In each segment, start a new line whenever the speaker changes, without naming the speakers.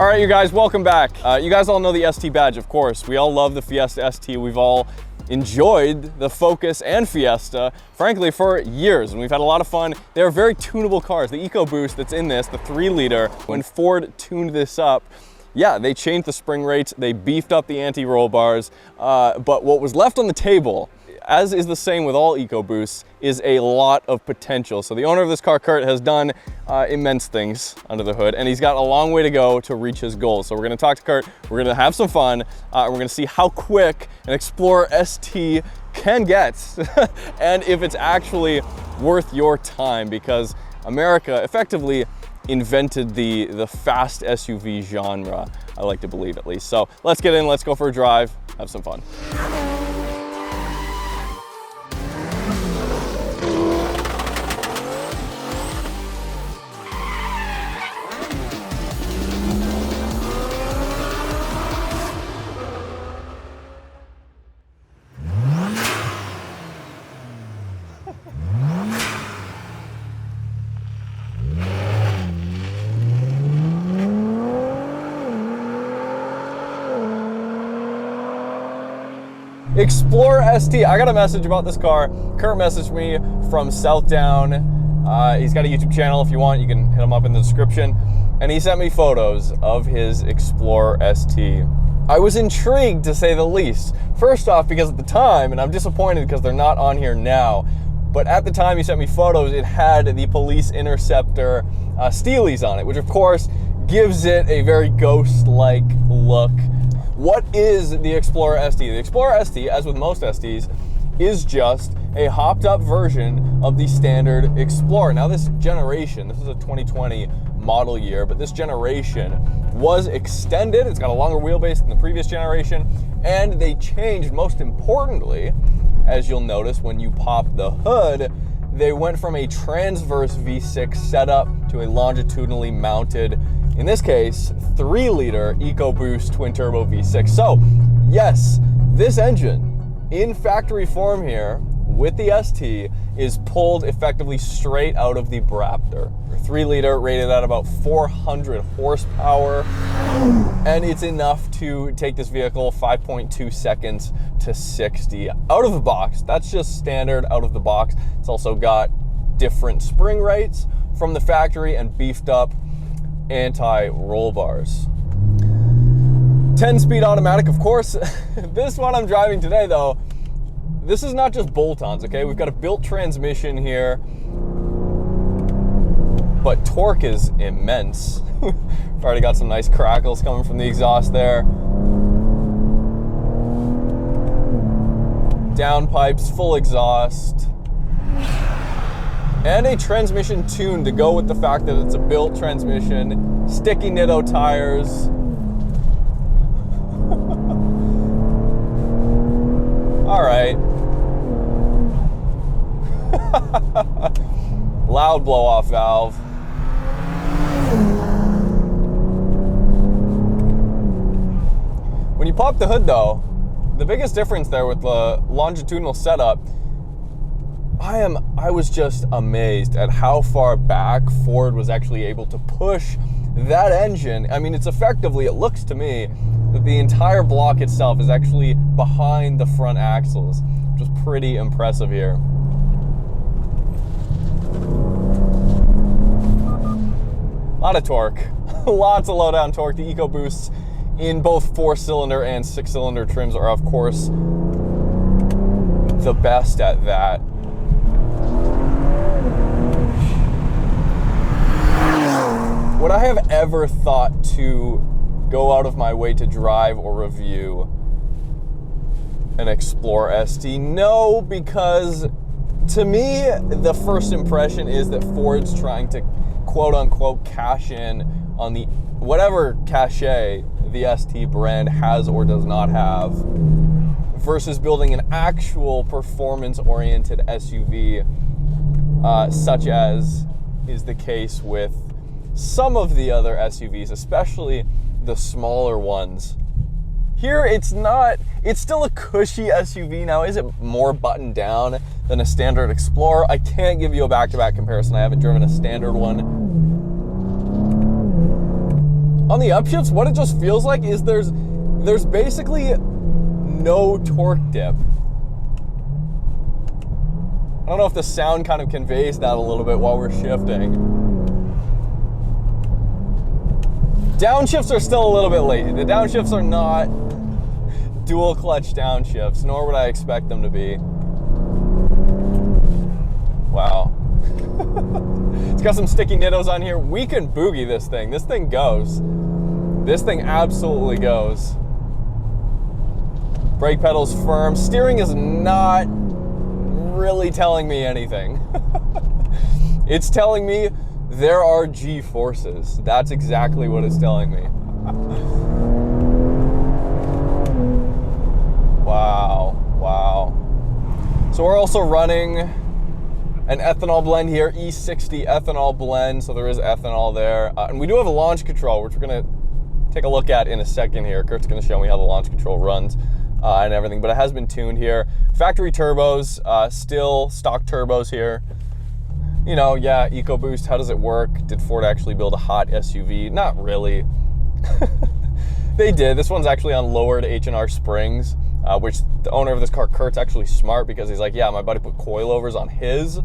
All right, you guys, welcome back. You guys all know the ST badge, of course. We all love the Fiesta ST. We've all enjoyed the Focus and Fiesta, frankly, for years, and we've had a lot of fun. They're very tunable cars. The Ecoboost that's in this, the 3-liter, when Ford tuned this up, yeah, they changed the spring rates, they beefed up the anti-roll bars, but what was left on the table, as is the same with all EcoBoosts, is a lot of potential. So the owner of this car, Kurt, has done immense things under the hood, and he's got a long way to go to reach his goals. So we're gonna talk to Kurt, we're gonna have some fun, and we're gonna see how quick an Explorer ST can get, and if it's actually worth your time, because America effectively invented the fast SUV genre, I like to believe at least. So let's get in, let's go for a drive, have some fun. Explorer ST, I got a message about this car. Kurt messaged me from Southdown. He's got a YouTube channel. If you want, you can hit him up in the description. And he sent me photos of his Explorer ST. I was intrigued, to say the least. First off, because at the time, and I'm disappointed because they're not on here now, but at the time he sent me photos, it had the Police Interceptor Steelies on it, which of course gives it a very ghost-like look. What is the Explorer ST? The Explorer ST, as with most STs, is just a hopped up version of the standard Explorer. Now this generation, this is a 2020 model year, but this generation was extended. It's got a longer wheelbase than the previous generation, and they changed, most importantly, as you'll notice when you pop the hood, they went from a transverse V6 setup to a longitudinally mounted, in this case, 3-liter EcoBoost twin turbo V6. So yes, this engine in factory form here with the ST is pulled effectively straight out of the Braptor. 3-liter rated at about 400 horsepower, and it's enough to take this vehicle 5.2 seconds to 60 out of the box. That's just standard out of the box. It's also got different spring rates from the factory and beefed up anti-roll bars. 10-speed automatic, of course. This one I'm driving today, though, this is not just bolt-ons, okay? We've got a built transmission here, but torque is immense. We've already got some nice crackles coming from the exhaust there. Downpipes, full exhaust. And a transmission tune to go with the fact that it's a built transmission, sticky Nitto tires. All right. Loud blow-off valve. When you pop the hood though, the biggest difference there with the longitudinal setup, I was just amazed at how far back Ford was actually able to push that engine. I mean, it's effectively, it looks to me, that the entire block itself is actually behind the front axles, which is pretty impressive here. A lot of torque, lots of low down torque. The EcoBoosts in both 4-cylinder and 6-cylinder trims are, of course, the best at that. Would I have ever thought to go out of my way to drive or review an Explorer ST? No, because to me, the first impression is that Ford's trying to quote-unquote cash in on the whatever cachet the ST brand has or does not have, versus building an actual performance-oriented SUV, such as is the case with some of the other SUVs, especially the smaller ones. Here, it's still a cushy SUV. Now, is it more buttoned down than a standard Explorer? I can't give you a back-to-back comparison. I haven't driven a standard one. On the upshifts, what it just feels like is there's basically no torque dip. I don't know if the sound kind of conveys that a little bit while we're shifting. Downshifts are still a little bit lazy. The downshifts are not dual clutch downshifts, nor would I expect them to be. Wow. It's got some sticky nittos on here. We can boogie this thing. This thing goes. This thing absolutely goes. Brake pedal's firm. Steering is not really telling me anything. It's telling me there are G-forces. That's exactly what it's telling me. Wow, wow. So we're also running an ethanol blend here, E60 ethanol blend, so there is ethanol there. And we do have a launch control, which we're gonna take a look at in a second here. Kurt's gonna show me how the launch control runs and everything, but it has been tuned here. Factory turbos, still stock turbos here. You know, yeah, Ecoboost, how does it work? Did Ford actually build a hot SUV? Not really. They did. This one's actually on lowered H&R springs, which the owner of this car, Kurt's actually smart because he's like, yeah, my buddy put coilovers on his.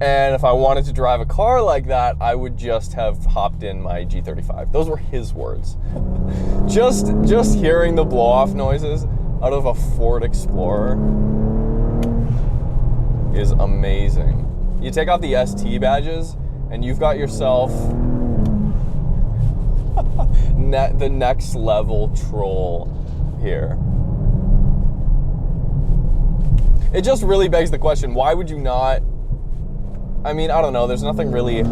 And if I wanted to drive a car like that, I would just have hopped in my G35. Those were his words. Just hearing the blow-off noises out of a Ford Explorer is amazing. You take off the ST badges and you've got yourself the next level troll here. It just really begs the question, why would you not? I mean, I don't know, there's nothing really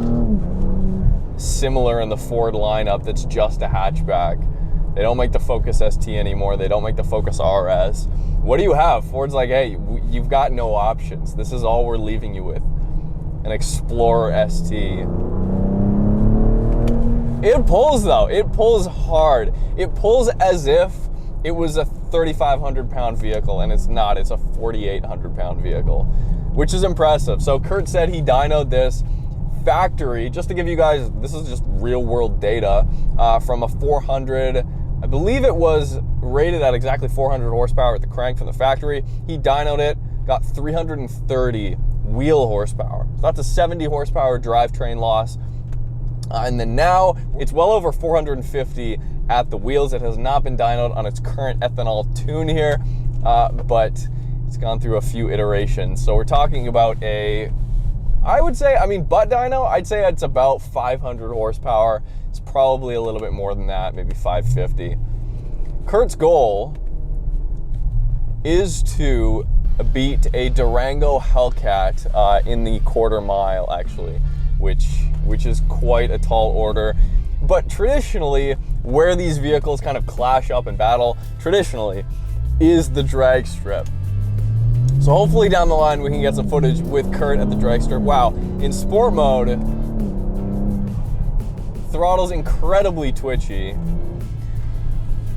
similar in the Ford lineup that's just a hatchback. They don't make the Focus ST anymore. They don't make the Focus RS. What do you have? Ford's like, hey, you've got no options. This is all we're leaving you with. An Explorer ST. It pulls though, it pulls hard. It pulls as if it was a 3,500 pound vehicle, and it's not, it's a 4,800 pound vehicle, which is impressive. So Kurt said he dynoed this factory, just to give you guys, this is just real world data, from a 400, I believe it was rated at exactly 400 horsepower at the crank from the factory. He dynoed it, got 330 wheel horsepower. So that's a 70 horsepower drivetrain loss. And then now it's well over 450 at the wheels. It has not been dynoed on its current ethanol tune here, but it's gone through a few iterations. So we're talking about a, I would say, I mean, butt dyno, I'd say it's about 500 horsepower. It's probably a little bit more than that, maybe 550. Kurt's goal is to beat a Durango Hellcat in the quarter mile, actually, which is quite a tall order. But traditionally, where these vehicles kind of clash up in battle, traditionally, is the drag strip. So hopefully down the line we can get some footage with Kurt at the drag strip. Wow, in sport mode, throttle's incredibly twitchy.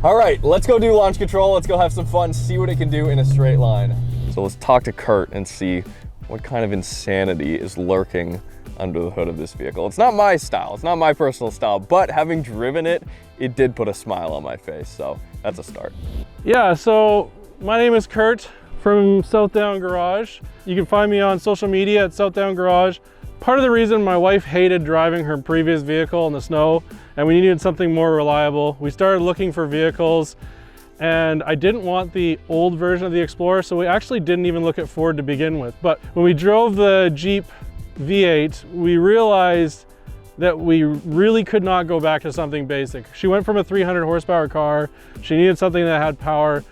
All right, let's go do launch control. Let's go have some fun, see what it can do in a straight line. So let's talk to Kurt and see what kind of insanity is lurking under the hood of this vehicle. It's not my style, it's not my personal style, but having driven it, it did put a smile on my face, so that's a start.
Yeah, so my name is Kurt from Southdown Garage. You can find me on social media at Southdown Garage. Part of the reason my wife hated driving her previous vehicle in the snow and we needed something more reliable, we started looking for vehicles, and I didn't want the old version of the Explorer, so we actually didn't even look at Ford to begin with. But when we drove the Jeep V8, we realized that we really could not go back to something basic. She went from a 300 horsepower car, she needed something that had power.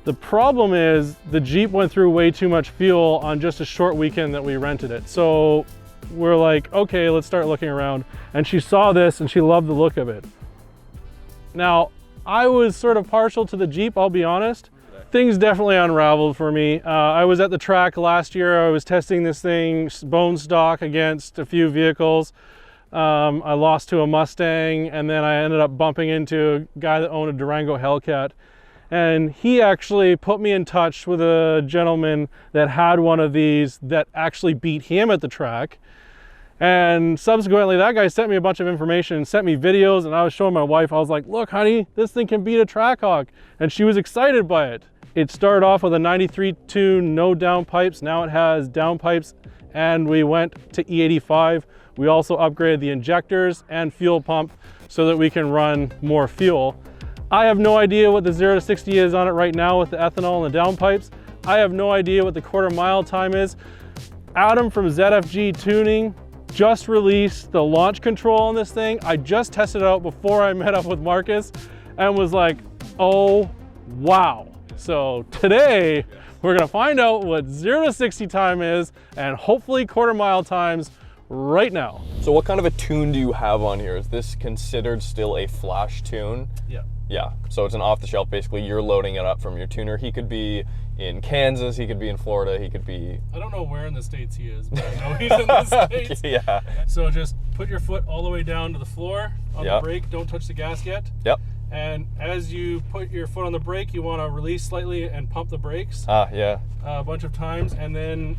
The problem is the Jeep went through way too much fuel on just a short weekend that we rented it. So we're like, okay, let's start looking around. And she saw this and she loved the look of it. Now, I was sort of partial to the Jeep, I'll be honest. Things definitely unraveled for me. I was at the track last year. I was testing this thing bone stock against a few vehicles. I lost to a Mustang, and then I ended up bumping into a guy that owned a Durango Hellcat. And he actually put me in touch with a gentleman that had one of these that actually beat him at the track. And subsequently, that guy sent me a bunch of information and sent me videos, and I was showing my wife, I was like, look, honey, this thing can beat a Trackhawk. And she was excited by it. It started off with a 93 tune, no downpipes. Now it has downpipes, and we went to E85. We also upgraded the injectors and fuel pump so that we can run more fuel. I have no idea what the 0 to 60 is on it right now with the ethanol and the downpipes. I have no idea what the quarter-mile time is. Adam from ZFG Tuning just released the launch control on this thing. I just tested it out before I met up with Marcus and was like, oh, wow. So today we're gonna find out what 0 to 60 time is and hopefully quarter-mile times right now.
So what kind of a tune do you have on here? Is this considered still a flash tune?
Yeah.
Yeah, so it's an off-the-shelf, basically you're loading it up from your tuner. He could be in Kansas, he could be in Florida, he could be...
I don't know where in the States he is, but I know he's in the States.
Yeah.
So just put your foot all the way down to the floor on
Yep.
the brake, don't touch the gas yet.
Yep.
And as you put your foot on the brake, you want to release slightly and pump the brakes
Yeah.
a bunch of times, and then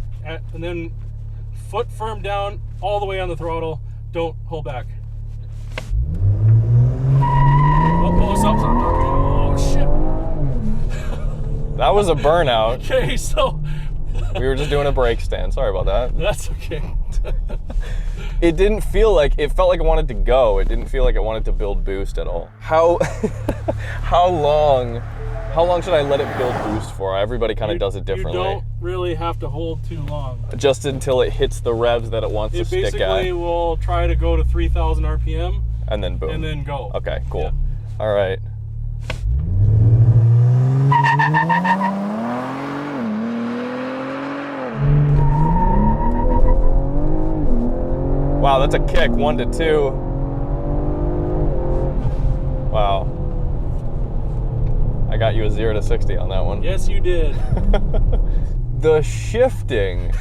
foot firm down all the way on the throttle, don't hold back. Oh, shit.
That was a burnout.
Okay, so...
We were just doing a brake stand. Sorry about that.
That's okay.
It didn't feel like, it felt like it wanted to go. It didn't feel like it wanted to build boost at all. How long should I let it build boost for? Everybody kind of does it differently.
You don't really have to hold too long.
Just until it hits the revs that it wants to stick at.
It basically will try to go to 3,000 RPM.
And then boom.
And then go.
Okay, cool.
Yeah.
All right. Wow, that's a kick, 1 to 2. Wow. I got you a 0 to 60 on that one.
Yes, you did.
The shifting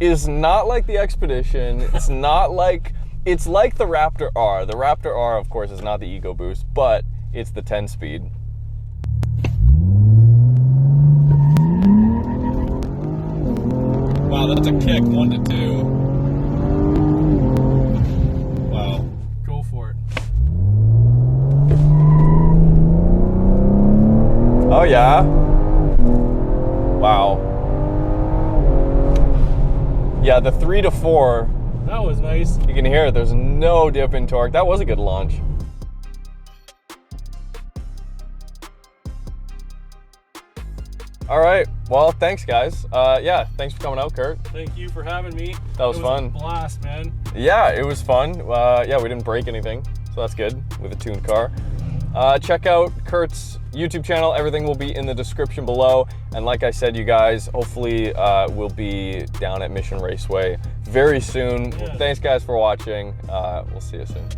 is not like the Expedition. It's not like, it's like the Raptor R. The Raptor R, of course, is not the Ecoboost, but it's the 10-speed. Wow, that's a kick, 1 to 2. Wow.
Go for it.
Oh yeah. Wow. Yeah, the 3 to 4.
That was nice.
You can hear it. There's no dip in torque. That was a good launch. All right. Well, thanks, guys. Yeah, thanks for coming out, Kurt.
Thank you for having me.
That was fun.
A blast, man.
Yeah, it was fun. Yeah, we didn't break anything, so that's good with a tuned car. Check out Kurt's YouTube channel. Everything will be in the description below. And like I said, you guys, hopefully we'll be down at Mission Raceway very soon.
Yeah.
Thanks, guys, for watching. We'll see you soon.